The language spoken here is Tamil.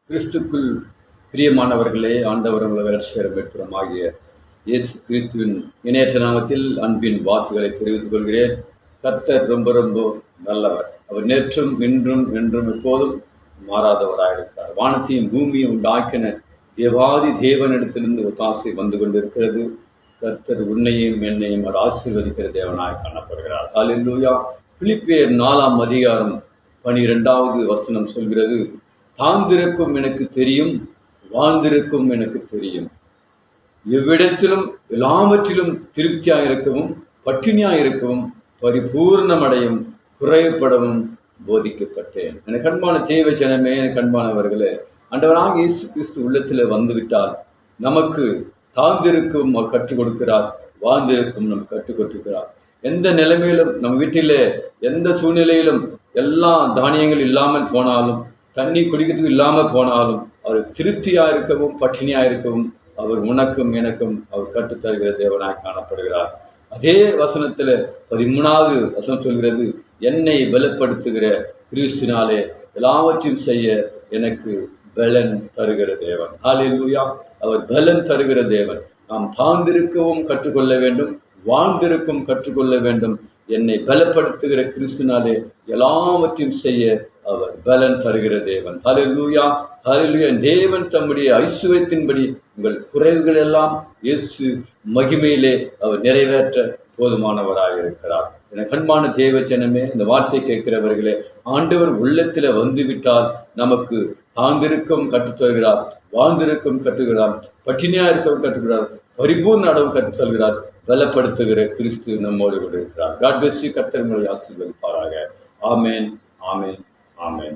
கிறிஸ்துக்குள் பிரியமானவர்களே, ஆண்டவரும் இரட்சகரும் மீட்பரும் ஆகிய இயேசு கிறிஸ்துவின் இணையற்ற நாமத்தில் அன்பின் வார்த்தைகளை தெரிவித்துக் கொள்கிறேன். கர்த்தர் ரொம்ப ரொம்ப நல்லவர். அவர் நேற்றும் இன்றும் என்றும் எப்போதும் மாறாதவராயிருக்கிறார். வானத்தையும் பூமியும் உண்டாக்கின தேவாதி தேவனிடத்திலிருந்து ஒத்தாசை வந்து கொண்டிருக்கிறது. கர்த்தர் உன்னையும் என்னையும் அவர் ஆசீர்வதிக்கிற தேவனாய் காணப்படுகிறார். ஹல்லேலூயா. பிலிப்பியர் 4ஆம் அதிகாரம் 12வது வசனம் சொல்கிறது, தாழ்ந்திருக்கும் எனக்கு தெரியும், வாழ்ந்திருக்கும் எனக்கு தெரியும். எவ்விடத்திலும் எல்லாவற்றிலும் திருப்தியாயிருக்கவும் பட்டினியாயிருக்கவும் பரிபூர்ணமடையும் குறைபடவும் போதிக்கப்பட்டேன். எனக்கு அன்பான தேவ ஜனமே, எனக்கு அன்பானவர்களே, ஆண்டவராகிய இயேசு கிறிஸ்து உள்ளத்தில் வந்துவிட்டால் நமக்கு தாழ்ந்திருக்கும் அவர் கற்றுக் கொடுக்கிறார், வாழ்ந்திருக்கும் நமக்கு கற்றுக் கொடுக்கிறார். எந்த நிலைமையிலும் நம் வீட்டிலே எந்த சூழ்நிலையிலும் எல்லா தானியங்கள் இல்லாமல் போனாலும், தண்ணி குடிக்கிறதுக்கு இல்லாமல் போனாலும், அவர் திருப்தியாக இருக்கவும் பட்டினியாக இருக்கவும் அவர் உனக்கும் எனக்கும் அவர் கற்றுத்தருகிற தேவனாய் காணப்படுகிறார். அதே வசனத்தில் 13வது வசனம் சொல்கிறது, என்னை பலப்படுத்துகிற கிறிஸ்துவினாலே எல்லாவற்றையும் செய்ய எனக்கு பலன் தருகிற தேவன். ஹல்லேலூயா. அவர் பலன் தருகிற தேவன். நாம் தாழ்ந்திருக்கவும் கற்றுக்கொள்ள வேண்டும், வாழ்ந்திருக்கும் கற்றுக்கொள்ள வேண்டும். என்னை பலப்படுத்துகிற கிறிஸ்துவினாலே எல்லாவற்றையும் செய்ய அவர் பலன் தருகிற தேவன். ஹல்லேலூயா, ஹல்லேலூயா. தேவன் தம்முடைய ஐசுவத்தின்படி உங்கள் குறைவுகள் எல்லாம் இயேசு மகிமையிலே அவர் நிறைவேற்ற போதுமானவராக இருக்கிறார். எனக்கு அன்பான தேவ ஜனமே, இந்த வார்த்தை கேட்கிறவர்களே, ஆண்டவர் உள்ளத்தில் வந்துவிட்டால் நமக்கு தாழ்ந்திருக்கும் கற்றுத்தருகிறார், வாழ்ந்திருக்கும் கற்றுகிறார், பட்டினியா இருக்கவும் கற்றுக்கிறார், பரிபூர்ண அளவு கற்றுத்தருகிறார். பலப்படுத்துகிற கிறிஸ்து நம்மோடு கூட இருக்கிறார். God bless you. கர்த்தர் உங்களை ஆசீர்வதிப்பாராக. ஆமென், ஆமென், ஆமென்.